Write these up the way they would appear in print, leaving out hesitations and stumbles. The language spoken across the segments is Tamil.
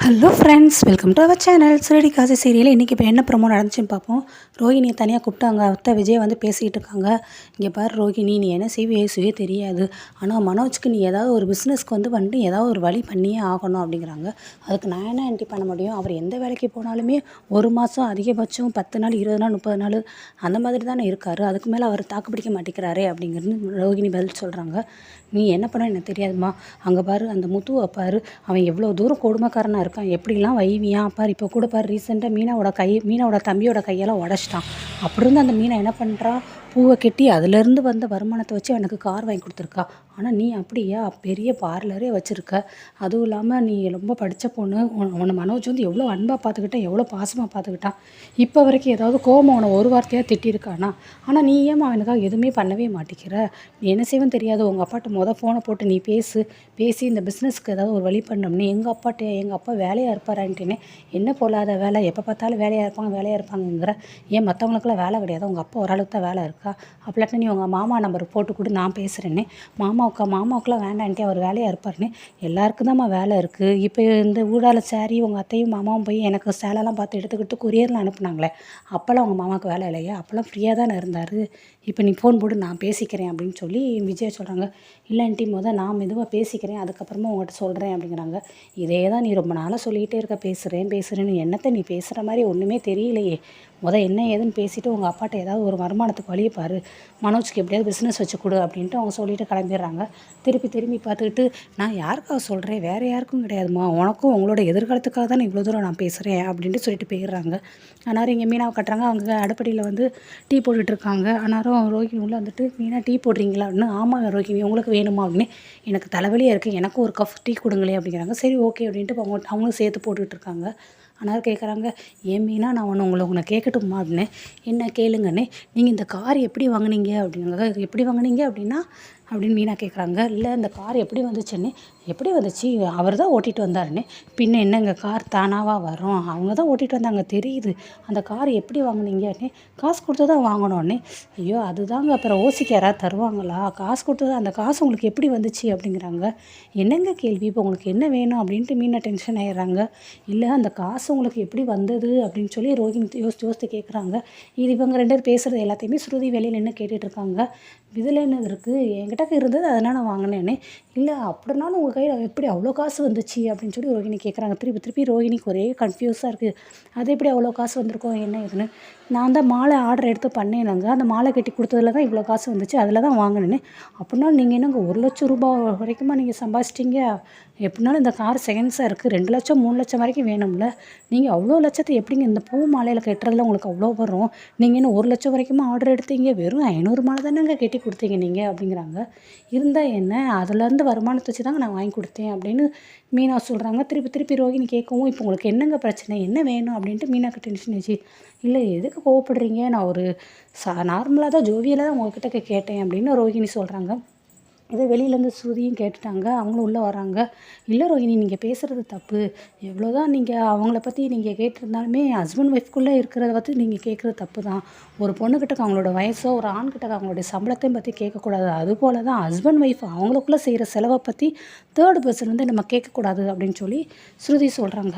Hello friends, welcome to our channel. சிறடி காசி சீரியல் இன்றைக்கி இப்போ என்ன ப்ரோமோ நடந்துச்சுன்னு பார்ப்போம். ரோகிணியை தனியாக கூப்பிட்டாங்க. அத்தை விஜய் வந்து பேசிகிட்டு இருக்காங்க. இங்கே பாரு ரோகிணி, நீ என்ன செய்வே தெரியாது. ஆனால் மனோஜ்க்கு நீ ஏதாவது ஒரு பிஸ்னஸ்க்கு வந்துட்டு ஏதாவது ஒரு வழி பண்ணியே ஆகணும் அப்படிங்கிறாங்க. அதுக்கு நான் என்ன ஆன்ட்டி பண்ண முடியும்? அவர் எந்த வேலைக்கு போனாலுமே ஒரு மாதம் அதிகபட்சம் 10 நாள் 20 நாள் 30 நாள் அந்த மாதிரி தானே இருக்கார். அதுக்கு மேலே அவர் தாக்கு பிடிக்க மாட்டேங்கிறாரே அப்படிங்கிறது ரோகிணி பதில் சொல்கிறாங்க. நீ என்ன பண்ண எனக்கு தெரியாதுமா. அங்கே பாரு அந்த முத்துவை பாரு, அவன் எவ்வளோ தூரம் கொடுமைக்காரனாக இருக்கான், எப்படிலாம் வைவியான் பாரு. இப்போ கூட பாரு ரீசெண்டாக மீனாவோட தம்பியோட கையெல்லாம் உடச்சிட்டான். அப்படி இருந்து அந்த மீனை என்ன பண்ணுறா, பூவை கட்டி அதுலேருந்து வந்த வருமானத்தை வச்சு எனக்கு கார் வாங்கி கொடுத்துருக்கா. ஆனால் நீ அப்படியா பெரிய பார்லரே வச்சுருக்க. அதுவும் இல்லாமல் நீ ரொம்ப படித்த பொண்ணு. உன்னை மனோஜ் வந்து எவ்வளோ அன்பாக பார்த்துக்கிட்டான், எவ்வளோ பாசமாக பார்த்துக்கிட்டான். இப்போ வரைக்கும் ஏதாவது கோபம் உன்னை ஒரு வார்த்தையாக திட்டியிருக்கானா? ஆனால் நீ ஏன் அவனுக்காக எதுவுமே பண்ணவே மாட்டேங்கிற? நீ என்ன செய்வேன்னு தெரியாது. உங்கள் அப்பாட்ட ஃபோனை போட்டு நீ பேசி இந்த பிஸ்னஸ்க்கு ஏதாவது ஒரு வழி பண்ணோம்னு எங்கள் அப்பா வேலையாக இருப்பாரான்ட்டேனே. என்ன போலாத வேலை, எப்போ பார்த்தாலும் வேலையாக இருப்பாங்கங்கிற. ஏன் மற்றவங்களுக்குலாம் வேலை கிடையாது? உங்கள் அப்பா ஓரளவுக்கு தான் வேலை இருக்கா? அப்படிலாட்டி நீ உங்கள் மாமா நம்பர் போட்டு கூட நான் பேசுகிறேன்னே. மாமாவுக்குலாம் வேண்டான்ட்டே, அவர் வேலையாக இருப்பாருன்னு. எல்லாருக்கும் தான்மா வேலை இருக்குது. இப்போ இந்த ஊடால சாரி உங்கள் அத்தையும் மாமாவும் போய் எனக்கு சேலைலாம் பார்த்து எடுத்துக்கிட்டு கொரியரில் அனுப்புனாங்களே, அப்போல்லாம் உங்கள் மாமாவுக்கு வேலை இல்லையா? அப்போல்லாம் ஃப்ரீயாக தானே இருந்தார். இப்போ நீ ஃபோன் போட்டு நான் பேசிக்கிறேன் அப்படின்னு சொல்லி விஜய் சொல்கிறாங்க. இல்லைன்ட்டி நான் மெதுவாக பேசிக்கிறேன், அதுக்கப்புறமா உங்கள்கிட்ட சொல்கிறேன் அப்படிங்கிறாங்க. இதே தான் நீ ரொம்ப நாளாக சொல்லிக்கிட்டே இருக்க, பேசுகிறேன்னு. என்னத்தை நீ பேசுகிற மாதிரி ஒன்றுமே தெரியலையே. என்ன ஏதுன்னு பேசிவிட்டு உங்கள் அப்பாட்ட ஏதாவது ஒரு வருமானத்துக்கு வழியை பாரு, மனோஜ்க்கு எப்படியாவது பிஸ்னஸ் வச்சு கொடு அப்படின்ட்டு அவங்க சொல்லிட்டு கிளம்பிடுறாங்க. திரும்பி பார்த்துக்கிட்டு, நான் யாருக்காக சொல்கிறேன், வேறு யாருக்கும் கிடையாதுமா, உனக்கும் உங்களோட எதிர்காலத்துக்காக தான் இவ்வளோ தூரம் நான் பேசுகிறேன் அப்படின்ட்டு சொல்லிட்டு போயிடுறாங்க. ஆனாலும் இங்கே மீனாவை கட்டுறாங்க. அவங்க அடுப்படியில் வந்து டீ போட்டுட்ருக்காங்க. ஆனாலும் ரோஹிணி உள்ளே வந்துட்டு, மீனா டீ போடுறீங்களா அப்படின்னு. ஆமாம் ரோஹிணி, உங்களுக்கு வேணுமா அப்படின்னு. எனக்கு தலைவலியாக இருக்குது, எனக்கும் ஒரு கப் டீ கொடுங்களே அப்படிங்கிறாங்க. சரி ஓகே அப்படின்ட்டு அவங்களும் சேர்த்து போட்டுட்ருக்காங்க. ஆனாலும் கேட்குறாங்க, ஏன் மீனா நான் உங்களை கேட்கட்டுமா அப்படின்னு. என்ன கேளுங்கண்ணே, நீங்கள் இந்த கார் எப்படி வாங்கினீங்க அப்படின்னாங்க. எப்படி வாங்கினீங்க அப்படின்னு மீனா கேட்குறாங்க. இல்லை இந்த கார் எப்படி வந்துச்சுன்னு. எப்படி வந்துச்சு, அவர் தான் ஓட்டிகிட்டு வந்தாருன்னு. பின்ன என்னங்க, கார் தானாவாக வரும், அவங்க தான் ஓட்டிகிட்டு வந்தாங்க தெரியுது. அந்த கார் எப்படி வாங்கினீங்கன்னு. காசு கொடுத்து தான் வாங்கினோன்னே. ஐயோ அதுதாங்க, அப்புறம் ஓசிக்கு யாராவது தருவாங்களா? காசு கொடுத்து தான், அந்த காசு உங்களுக்கு எப்படி வந்துச்சு அப்படிங்கிறாங்க. என்னங்க கேள்வி, இப்போ உங்களுக்கு என்ன வேணும் அப்படின்ட்டு மீனா டென்ஷன் ஆகிடுறாங்க. இல்லை அந்த காசு உங்களுக்கு எப்படி வந்தது அப்படின்னு சொல்லி ரோஹிணி யோசித்து கேட்குறாங்க. இது இவங்க 2 பேர் பேசுகிறது எல்லாத்தையுமே ஸ்ருதி வெளியில் நின்று கேட்டுட்ருக்காங்க. இதில் என்ன இருக்குது, என்கிட்ட இருந்தது அதனால் நான் வாங்கினேன்னே. இல்லை அப்படின்னாலும் உங்கள் கையில் எப்படி அவ்வளோ காசு வந்துச்சு அப்படின்னு சொல்லி ரோஹிணி கேட்குறாங்க. திருப்பி ரோஹிணிக்கு ஒரே கன்ஃபியூஸாக இருக்குது. அது எப்படி அவ்வளோ காசு வந்திருக்கோம் என்ன ஏதுன்னு. நான் தான் மாலை ஆர்டர் எடுத்து பண்ணேனுங்க, அந்த மாலை கட்டி கொடுத்ததுல தான் இவ்வளோ காசு வந்துச்சு, அதில் தான் வாங்கினேன்னு. அப்படின்னா நீங்கள் என்னங்க 1,00,000 ரூபாய் வரைக்குமா நீங்கள் சம்பாதிச்சிட்டிங்க? எப்படினாலும் இந்த கார் செகண்ட்ஸாக இருக்குது, 2 லட்சம் 3 லட்சம் வரைக்கும் வேணும்ல. நீங்கள் அவ்வளோ லட்சத்தை எப்படிங்க இந்த பூ மாலையில் கட்டுறதுல உங்களுக்கு அவ்வளோ வரும்? நீங்கள் என்ன 1 லட்சம் வரைக்குமா ஆர்டர் எடுத்தீங்க? வெறும் 500 மாலை தானேங்க கட்டி கொடுத்தீங்க நீங்கள் அப்படிங்கிறாங்க. இருந்தால் என்ன, அதுலேருந்து வருமானத்தை வச்சு தாங்க நான் வாங்கி கொடுத்தேன் அப்படின்னு மீனா சொல்கிறாங்க. திருப்பி ரோஹிணி கேட்கவும், இப்போ உங்களுக்கு என்னங்க பிரச்சனை, என்ன வேணும் அப்படின்ட்டு மீனாக்கு டென்ஷன் ஆச்சு. இல்லை எதுக்கு கோவப்படுறீங்க, நான் ஒரு நார்மலாக தான் ஜோவியலாக தான் உங்கள்கிட்ட கேட்டேன் அப்படின்னு ரோஹிணி சொல்கிறாங்க. இதை வெளியிலேருந்து ஸ்ருதியும் கேட்டுட்டாங்க. அவங்களும் உள்ளே வராங்க. இல்லை ரோஹிணி, நீங்கள் பேசுகிறது தப்பு. எவ்வளோதான் நீங்கள் அவங்கள பற்றி நீங்கள் கேட்டிருந்தாலுமே ஹஸ்பண்ட் ஒய்ஃப்குள்ளே இருக்கிறத பற்றி நீங்கள் கேட்குறது தப்பு தான். ஒரு பொண்ணுக்கிட்ட அவங்களோட வயசோ, ஒரு ஆண்கிட்ட அவங்களுடைய சம்பளத்தையும் பற்றி கேட்கக்கூடாது. அதுபோல் தான் ஹஸ்பண்ட் ஒய்ஃப் அவங்களுக்குள்ளே செய்கிற செலவை பற்றி தேர்ட் பர்சன் வந்து நம்ம கேட்கக்கூடாது அப்படின்னு சொல்லி ஸ்ருதி சொல்கிறாங்க.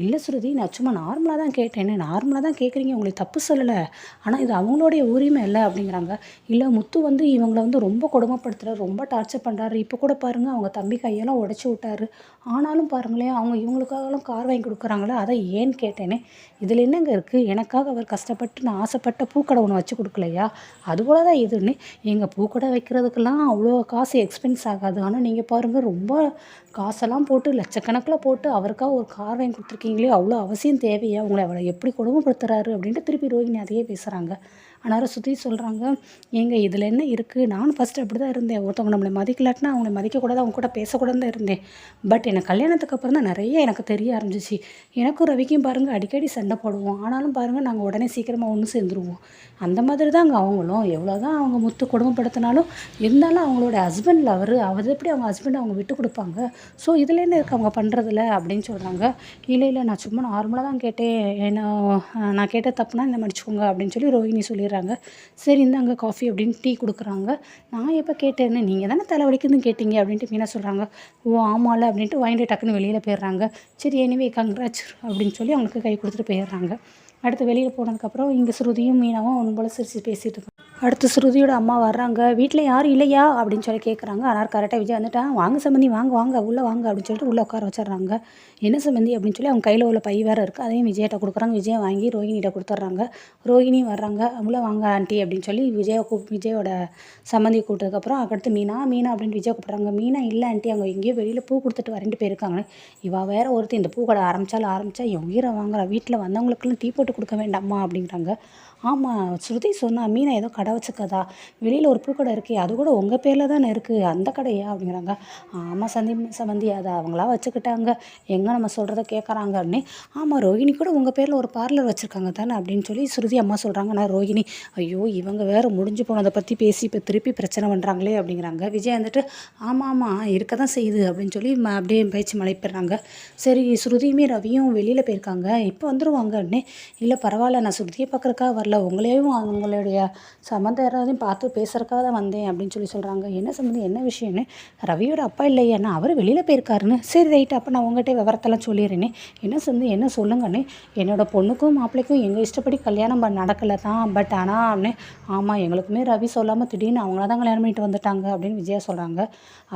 இல்லை ஸ்ருதி, நான் சும்மா நார்மலாக தான் கேட்டேன்னு. நார்மலாக தான் கேட்குறீங்க, உங்களுக்கு தப்பு சொல்லலை. ஆனால் இது அவங்களுடைய உரிமை இல்லை அப்படிங்கிறாங்க. இல்லை முத்து வந்து இவங்களை வந்து ரொம்ப கொடுமைப்படுத்துகிறார், ரொம்ப டார்ச்சர் பண்ணுறாரு. இப்போ கூட பாருங்கள், அவங்க தம்பி கையெல்லாம் உடச்சி விட்டாரு. ஆனாலும் பாருங்களேன், அவங்க இவங்களுக்காகலாம் கார் வாங்கி கொடுக்குறாங்களே, அதை ஏன்னு கேட்டேனே. இதில் என்னங்க இருக்குது, எனக்காக அவர் கஷ்டப்பட்டு நான் ஆசைப்பட்ட பூக்கடை ஒன்று வச்சு கொடுக்கலையா? அதுபோல் தான் இதுன்னு. எங்கள் பூக்கடை வைக்கிறதுக்கெல்லாம் அவ்வளோ காசு எக்ஸ்பென்ஸ் ஆகாது. ஆனால் நீங்கள் பாருங்கள், ரொம்ப காசெல்லாம் போட்டு லட்சக்கணக்கில் போட்டு அவருக்காக ஒரு கார் வாங்கி கொடுத்துருக்கீங்களே, அவ்வளோ அவசியம் தேவையா? உங்களை அவளை எப்படி கொடுமைப்படுத்துறாரு அப்படின்ட்டு திருப்பி ரோஹிணி அதையே பேசுகிறாங்க. ஆனாலும் சுற்றி சொல்கிறாங்க, ஏங்க இதில் என்ன இருக்குது, நானும் ஃபஸ்ட்டு அப்படி தான் இருந்தேன். ஒருத்தவங்க நம்மளை மதிக்கலாட்டினா அவங்கள மதிக்கக்கூடாது, அவங்க கூட பேசக்கூடாது தான் இருந்தேன். பட் எனக்கு கல்யாணத்துக்கு அப்புறம் தான் நிறைய எனக்கு தெரிய ஆரம்பிச்சிச்சு. எனக்கும் ரவிக்கும் பாருங்கள் அடிக்கடி சண்டை போடுவோம். ஆனாலும் பாருங்கள், நாங்கள் உடனே சீக்கிரமாக ஒன்று சேர்ந்துருவோம். அந்த மாதிரி தான் அங்கே அவங்களும். எவ்வளோ தான் அவங்க முத்து கொடுமைப்படுத்தினாலும் இருந்தாலும் அவங்களோட ஹஸ்பண்டில் அவர் எப்படி அவங்க ஹஸ்பண்ட் அவங்க விட்டு கொடுப்பாங்க? ஸோ இதில் என்ன இருக்குது அவங்க பண்ணுறதில்ல அப்படின்னு சொல்கிறாங்க. இல்லை நான் சும்மா நார்மலாக தான் கேட்டேன், நான் கேட்ட தப்புனா என்ன மன்னிச்சுக்கோங்க அப்படின்னு சொல்லி ரோஹிணி சொல்லிடுறாங்க. சொல்லிடுறாங்க. சரி இந்தாங்க காஃபி அப்படின்னு டீ கொடுக்குறாங்க. நான் எப்போ கேட்டேன்னு நீங்கள் தானே தலைவலிக்குதுன்னு கேட்டீங்க அப்படின்ட்டு மீனா சொல்கிறாங்க. ஓ ஆமாம்ல அப்படின்ட்டு வாங்கிட்டு டக்குன்னு வெளியில் போயிடுறாங்க. சரி எனிவே கங்க்ராட்ஸ் அப்படின்னு சொல்லி அவங்களுக்கு கை கொடுத்துட்டு போயிடுறாங்க. அடுத்து வெளியில் போனதுக்கப்புறம் இங்கே ஸ்ருதியும் மீனாவும் ஒன்று போல் சிரிச்சு பேசிகிட்டு இருக்காங்க. அடுத்து ஸ்ருதியோட அம்மா வர்றாங்க. வீட்டில் யாரும் இல்லையா அப்படின்னு சொல்லி கேட்குறாங்க. ஆனால் கரெக்டாக விஜய் வந்துட்டான். வாங்க சம்மந்தி வாங்க வாங்க உள்ளே வாங்க அப்படின்னு சொல்லிட்டு உள்ளே உட்கார வச்சிடுறாங்க. என்ன சம்மந்தி அப்படின்னு சொல்லி அவங்க கையில் உள்ள பை வேறு இருக்குது, அதையும் விஜய்கிட்ட கொடுக்குறாங்க. விஜயை வாங்கி ரோஹினிகிட்ட கொடுத்துட்றாங்க. ரோஹினியும் வர்றாங்க. உள்ளே வாங்க ஆண்டி அப்படின்னு சொல்லி விஜயோட சம்மந்தியை கூப்பிட்டதுக்கப்புறம் அடுத்து மீனா அப்படின்னு விஜய் கூப்பிட்றாங்க. மீனா இல்லை ஆண்டி, அவங்க எங்கேயோ வெளியில் பூ கொடுத்துட்டு வரேன்ட்டு போயிருக்காங்க. இவள் வேறு ஒருத்தர் இந்த பூ கடை ஆரம்பித்தா என் உயிரை வாங்குறா, வீட்டில் வந்தவங்களுக்குலாம் டீ போட்டு கொடுக்க வேண்டாமா அப்படிங்கிறாங்க. ஆமாம் ஸ்ருதி சொன்னா மீனா ஏதோ கடை வச்சுக்கதா, வெளியில் ஒரு பூக்கடை இருக்கே அது கூட உங்கள் பேரில் தானே இருக்குது, அந்த கடையா அப்படிங்கிறாங்க. ஆமாம் சம்மந்தி அதை அவங்களா வச்சுக்கிட்டாங்க, எங்கே நம்ம சொல்கிறத கேட்குறாங்க அப்படின்னு. ஆமாம் ரோஹிணி கூட உங்கள் பேரில் ஒரு பார்லர் வச்சுருக்காங்க தானே அப்படின்னு சொல்லி ஸ்ருதி அம்மா சொல்கிறாங்க. ஆனால் ரோஹிணி ஐயோ இவங்க வேறு முடிஞ்சு போனதை பற்றி பேசி இப்போ திருப்பி பிரச்சனை பண்ணுறாங்களே அப்படிங்கிறாங்க. விஜய் வந்துட்டு ஆமாம் இருக்க தான் செய்யுது அப்படின்னு சொல்லி அப்படியே பேச்சு மலைப்பிடுறாங்க. சரி ஸ்ருதியுமே ரவியும் வெளியில் போயிருக்காங்க, இப்போ வந்துடுவாங்க அப்படின்னு. இல்லை பரவாயில்ல, நான் ஸ்ருதியை பார்க்குறக்காக வரல, உங்களையும் அவங்களுடைய சம்மந்தம் யாராவதையும் பார்த்து பேசுகிறக்காக தான் வந்தேன் அப்படின்னு சொல்லி சொல்கிறாங்க. என்ன சம்மந்தம் என்ன விஷயம்னு. ரவியோட அப்பா இல்லையாண்ணா, அவர் வெளியில் போயிருக்காருன்னு. சரி ரைட்டு, அப்போ நான் உங்கள்கிட்ட விவரத்தெல்லாம் சொல்லிடுறேனே. என்ன சம்மந்தம் என்ன சொல்லுங்கண்ணே. என்னோடய பொண்ணுக்கும் மாப்பிள்ளைக்கும் எங்கள் இஷ்டப்படி கல்யாணம் நடக்கலை தான், பட் ஆனால் அப்படின்னு. ஆமாம் எங்களுக்குமே ரவி சொல்லாமல் திடீர்னு அவங்கள தான் கல்யாணம் பண்ணிட்டு வந்துட்டாங்க அப்படின்னு விஜயா சொல்கிறாங்க.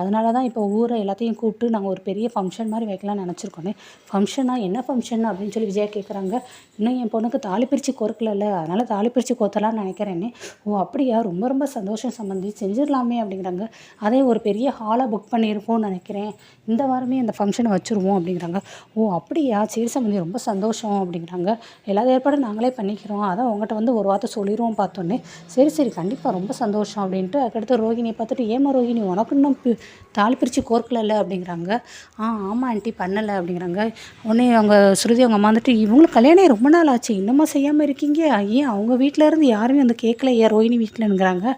அதனால தான் இப்போ ஊரை எல்லாத்தையும் கூப்பிட்டு நாங்கள் ஒரு பெரிய ஃபங்க்ஷன் மாதிரி வைக்கலாம்னு நினச்சிருக்கோன்னே. ஃபங்க்ஷனா என்ன ஃபங்க்ஷன் அப்படின்னு சொல்லி விஜயா கேட்குறாங்க. இன்னும் என் பொண்ணுக்கு தாலி பிரித்து கோர்க்கல, அதனால் தாலி பிரித்து கோத்தலான்னு நினைக்கிறேன்னே. ஓ அப்படியா, ரொம்ப ரொம்ப சந்தோஷம் சம்மந்தி, செஞ்சிடலாமே அப்படிங்கிறாங்க. அதே ஒரு பெரிய ஹாலை புக் பண்ணியிருக்கோம்னு நினைக்கிறேன், இந்த வாரமே அந்த ஃபங்க்ஷனை வச்சுருவோம் அப்படிங்கிறாங்க. ஓ அப்படியா, சரி சம்மந்தி ரொம்ப சந்தோஷம் அப்படிங்கிறாங்க. எல்லா ஏற்பாடும் நாங்களே பண்ணிக்கிறோம், அதான் உங்கள்கிட்ட வந்து ஒரு வார்த்தை சொல்லிடுவோம் பார்த்தோன்னே. சரி கண்டிப்பாக ரொம்ப சந்தோஷம் அப்படின்ட்டு. அதுக்கடுத்து ரோஹிணியை பார்த்துட்டு ஏமா ரோஹிணி உனக்கு இன்னும் தாலி பிரித்து கோர்க்கல அப்படிங்கிறாங்க. ஆமாம் ஆண்டி பண்ணலை அப்படிங்கிறாங்க. உடனே அவங்க ஸ்ருதி அவங்க அம்மா வந்துட்டு இவங்களுக்கு கல்யாணம் ரொம்ப நாள் ஆச்சு, இன்னுமா செய்யாமல் இருக்கீங்க, ஏன் அவங்க வீட்டில் இருந்து யாருமே வந்து கேட்கலையா ரோஹிணி வீட்டிலங்கிறாங்க.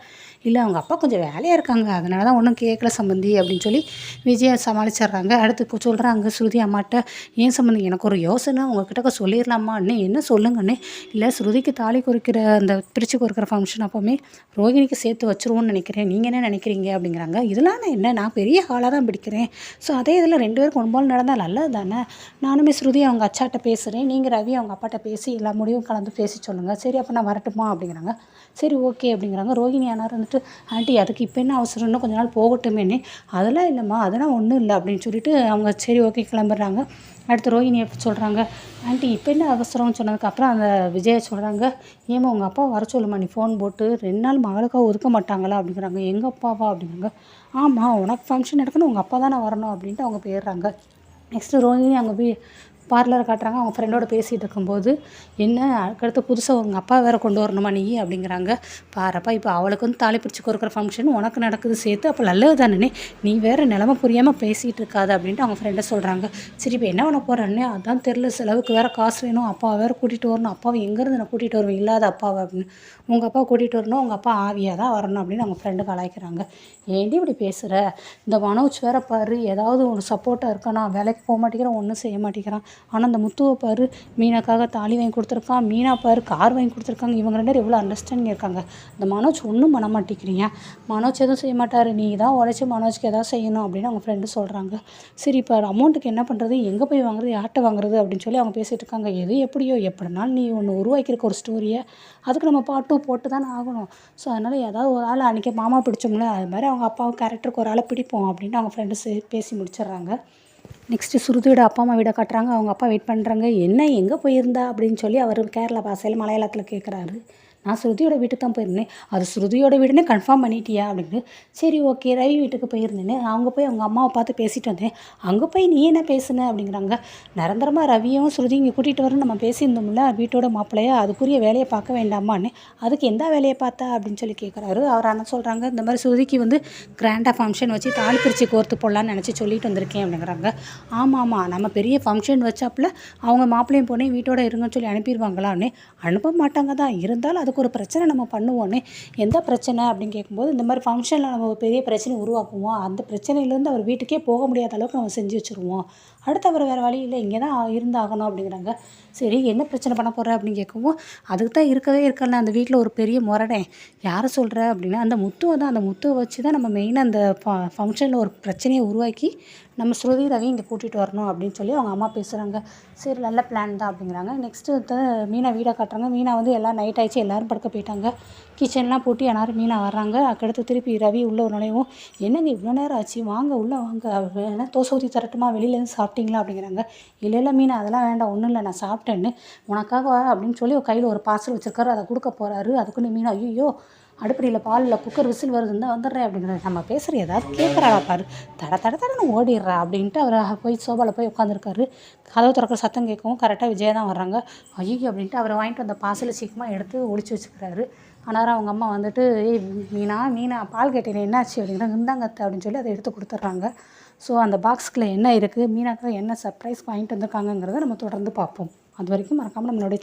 இல்லை அவங்க அப்பா கொஞ்சம் வேலையாக இருக்காங்க, அதனால தான் ஒன்றும் கேட்கல சம்மந்தி அப்படின்னு சொல்லி விஜயை சமாளிச்சிட்றாங்க. அடுத்து சொல்கிறாங்க ஸ்ருதி அம்மாட்ட, ஏன் சம்மந்தி எனக்கு ஒரு யோசனை உங்ககிட்ட சொல்லிடலாமா அண்ணே. என்ன சொல்லுங்கண்ணே. இல்லை ஸ்ருதிக்கு தாலி குறிக்கிற அந்த பிரித்து கொடுக்குற ஃபங்க்ஷன் அப்போவுமே ரோஹிணிக்கு சேர்த்து வச்சுருவோன்னு நினைக்கிறேன், நீங்கள் என்ன நினைக்கிறீங்க அப்படிங்கிறாங்க. இதெல்லாம் நான் என்ன, நான் பெரிய ஹாலாக தான் பிடிக்கிறேன், ஸோ அதே இதில் 2 பேருக்கு ஒன்போல் நடந்தால் நல்லது தானே. நானுமே ஸ்ருதி அவங்க அச்சாட்ட பேசுகிறேன், நீங்கள் ரவி அவங்க அப்பாட்ட பேசி எல்லா முடிவும் கலந்து பேசி சொல்லுங்கள். சரி அப்போ நான் வரட்டுமா அப்படிங்கிறாங்க. சரி ஓகே அப்படிங்கிறாங்க. ரோஹிணி ஆனார் வந்துட்டு ஆண்டி அதுக்கு இப்போ என்ன அவசரம், இன்னும் கொஞ்ச நாள் போகட்டுமேனே. அதெல்லாம் இல்லைம்மா, அதெல்லாம் ஒன்றும் இல்லை அப்படின்னு சொல்லிட்டு அவங்க சரி ஓகே கிளம்புறாங்க. அடுத்து ரோஹிணியை சொல்கிறாங்க. ஆண்டி இப்போ என்ன அவசரம்னு சொன்னதுக்கப்புறம் அந்த விஜயை சொல்கிறாங்க. ஏமா உங்கள் அப்பா வர சொல்லுமா, நீ ஃபோன் போட்டு 2 நாள் மகளுக்காக ஒதுக்க மாட்டாங்களா அப்படிங்கிறாங்க. எங்கள் அப்பாவா அப்படிங்கிறாங்க. ஆமாம் உனக்கு ஃபங்க்ஷன் நடக்கணும், உங்கள் அப்பா தானே வரணும் அப்படின்ட்டு அவங்க போயிடுறாங்க. நெக்ஸ்ட்டு ரோஹிணி அவங்க பார்லரை காட்டுறாங்க. அவங்க ஃப்ரெண்டோட பேசிகிட்டு இருக்கும்போது என்ன அடுத்து புதுசாக உங்கள் அப்பா வேறு கொண்டு வரணுமா நீ அப்படிங்கிறாங்க. பாருப்பா இப்போ அவளுக்கு வந்து தாலி பிரித்து கொடுக்குற ஃபங்க்ஷன் உனக்கு நடக்குது சேர்த்து, அப்போ நல்லது தானே, நீ வேறு நிலமை புரியாமல் பேசிகிட்டு இருக்காது அப்படின்ட்டு அவங்க ஃப்ரெண்டை சொல்கிறாங்க. சரி இப்போ என்ன பண்ண போகிறேன்னே, அதான் தெரில, செலவுக்கு வேறு காசு வேணும், அப்பாவை வேறு கூட்டிகிட்டு வரணும், அப்பாவை எங்கேருந்து நான் கூட்டிகிட்டு வருவேன் இல்லாத அப்பாவை அப்படின்னு. உங்கள் அப்பா கூட்டிகிட்டு வரணும், உங்கள் அப்பா ஆவியாக தான் வரணும் அப்படின்னு அவங்க ஃப்ரெண்டு கலாய்க்கிறாங்க. ஏண்டி இப்படி பேசுகிற, இந்த மனோஜ் வேறு பாரு ஏதாவது ஒரு சப்போர்ட்டாக இருக்கானா, வேலைக்கு போக மாட்டேங்கிறான், ஒன்றும் செய்ய மாட்டேங்கிறான். ஆனால் அந்த முத்துவை பாரு மீனாக்காக தாலி வாங்கி கொடுத்துருக்கான், மீனா பாரு கார் வாங்கி கொடுத்துருக்காங்க, இவங்க 2 பேரும் எவ்வளோ அண்டர்ஸ்டாண்டிங் இருக்காங்க. இந்த மனோஜ் ஒன்றும் பண்ண மாட்டேங்கிறீங்க, மனோஜ் எதுவும் செய்ய மாட்டார், நீ தான் உழைச்சி மனோஜ்க்கு எதாவது செய்யணும் அப்படின்னு அவங்க ஃப்ரெண்டு சொல்கிறாங்க. சரி இப்போ அமௌண்ட்டுக்கு என்ன பண்ணுறது, எங்கே போய் வாங்குறது, யார்கிட்ட வாங்குறது அப்படின்னு சொல்லி அவங்க பேசிகிட்டு இருக்காங்க. எது எப்படியோ எப்படினாலும் நீ ஒன்று உருவாக்கியிருக்க ஒரு ஸ்டோரியை, அதுக்கு நம்ம பார்ட் 2 போட்டு தானே ஆகணும். ஸோ அதனால் ஏதாவது ஒரு ஆள் அன்றைக்கி மாமா பிடிச்சோம்ல, அது மாதிரி அவங்க அப்பாவும் கேரக்டருக்கு ஒரு ஆளை பிடிப்போம் அப்படின்ட்டு அவங்க ஃப்ரெண்டு பேசி முடிச்சிடுறாங்க. நெக்ஸ்ட்டு ஸ்ருதியோட அப்பா அம்மா வீடை காட்டுறாங்க. அவங்க அப்பா வெயிட் பண்ணுறாங்க. என்ன எங்கே போயிருந்தா அப்படின்னு சொல்லி அவர் கேரளா பாஷையில் மலையாளத்தில் கேட்குறாரு. நான் ஸ்ருதியோட வீட்டுக்கு தான் போயிருந்தேன். அது ஸ்ருதியோட வீடுன்னு கன்ஃபார்ம் பண்ணிட்டியா அப்படின்னு. சரி ஓகே ரவி வீட்டுக்கு போயிருந்தேன்னு, அவங்க போய் அவங்க அம்மாவை பார்த்து பேசிட்டு வந்தேன். அங்கே போய் நீ என்ன பேசுன அப்படிங்கிறாங்க. நிரந்தரமாக ரவியும் ஸ்ருதி இங்கே கூட்டிகிட்டு வரணும் நம்ம பேசியிருந்தோம்ல வீட்டோட மாப்பிள்ளையா, அதுக்குரிய வேலையை பார்க்க வேண்டாமான்னு. அதுக்கு எந்த வேலையை பார்த்தா அப்படின்னு சொல்லி கேட்குறாரு. அவர் அண்ணன் சொல்கிறாங்க, இந்த மாதிரி ஸ்ருதிக்கு வந்து கிராண்டாக ஃபங்க்ஷன் வச்சு தாலி பிரித்து கோர்த்து போடலான்னு நினச்சி சொல்லிட்டு வந்திருக்கேன் அப்படிங்கிறாங்க. ஆமாம் நம்ம பெரிய ஃபங்க்ஷன் வச்சாப்புல அவங்க மாப்பிள்ளையும் பொண்ணையும் வீட்டோட இருங்கன்னு சொல்லி அனுப்பிடுவாங்களான்னு. அனுப்ப மாட்டாங்க தான், இருந்தாலும் அது அதுக்கு ஒரு பிரச்சனை நம்ம பண்ணுவோன்னே. எந்த பிரச்சனை அப்படின்னு கேட்கும்போது, இந்த மாதிரி ஃபங்க்ஷனில் நம்ம ஒரு பெரிய பிரச்சனை உருவாக்குவோம். அந்த பிரச்சனையிலேருந்து அவர் வீட்டுக்கே போக முடியாத அளவுக்கு நம்ம செஞ்சு வச்சுருவோம். அடுத்து அவர் வேறு வழி இல்லை, இங்கே தான் இருந்தாகணும் அப்படிங்கிறாங்க. சரி, என்ன பிரச்சனை பண்ண போகிற அப்படின்னு கேட்கவும், அதுக்கு தான் இருக்கவே இருக்கல அந்த வீட்டில் ஒரு பெரிய முரடன். யாரை சொல்கிற அப்படின்னா, அந்த முத்துவை தான். அந்த முத்துவை வச்சு தான் நம்ம மெயினாக அந்த ஃபங்க்ஷனில் ஒரு பிரச்சனையை உருவாக்கி நம்ம ஸ்ருதி ரவி இங்கே கூட்டிகிட்டு வரணும் அப்படின்னு சொல்லி அவங்க அம்மா பேசுகிறாங்க. சரி, நல்ல பிளான் தான் அப்படிங்கிறாங்க. நெக்ஸ்ட்டு மீனா வீடை காட்டுறாங்க. மீனா வந்து எல்லாம் நைட் ஆகிடுச்சு, எல்லோரும் படுக்க போயிட்டாங்க. கிச்சன்லாம் பூட்டி எல்லாரும் மீனா வர்றாங்க. அதுக்கடுத்து திருப்பி ரவி உள்ளே ஒரு நுழைவும், என்னங்க இவ்வளோ நேரம் ஆச்சு, வாங்க உள்ளே வாங்க, வேணா தோசை ஊற்றி தரட்டுமா, வெளியிலேருந்து சாப்பிட்டீங்களா அப்படிங்கிறாங்க. இல்லை இல்லை மீனா, அதெல்லாம் வேண்டாம், ஒன்றும் இல்லை, நான் சாப்பிட்டேன்னு உனக்காக அப்படின்னு சொல்லி கையில் ஒரு பார்சல் வச்சுருக்காரு. அதை கொடுக்க போகிறாரு. அதுக்குன்னு மீனா, ஐயோ அடுப்படியில் பாலில் குக்கர் விசில் வருதுன்னு வந்துடுறேன் அப்படிங்கிறாரு. நம்ம பேசுகிற ஏதாவது கேட்குறாடா பாரு, தட தட தடன்னு ஓடிடுறா அப்படின்ட்டு அவர் போய் சோபாவில் போய் உட்காந்துருக்காரு. கதவு திறக்கிற சத்தம் கேட்கவும் கரெக்டாக விஜயா தான் வர்றாங்க. ஐயோ அப்படின்ட்டு அவரை வாங்கிட்டு வந்த பார்சலை சீக்கிரமாக எடுத்து ஒளிச்சு வச்சுக்கிறாரு. ஆனால் அவங்க அம்மா வந்துட்டு, ஏய் மீனா மீனா பால் கேட்டேன் என்னாச்சு அப்படிங்கிறாங்க. இந்தாங்க அத்தை அப்படின்னு சொல்லி அதை எடுத்து கொடுத்துட்றாங்க. ஸோ அந்த பாக்ஸுக்குள்ளே என்ன இருக்குது, மீனாக்கு என்ன சர்ப்ரைஸ் வாங்கிட்டு வந்திருக்காங்கங்கிறத நம்ம தொடர்ந்து பார்ப்போம். அது வரைக்கும் மறக்காமல் நம்மளுடைய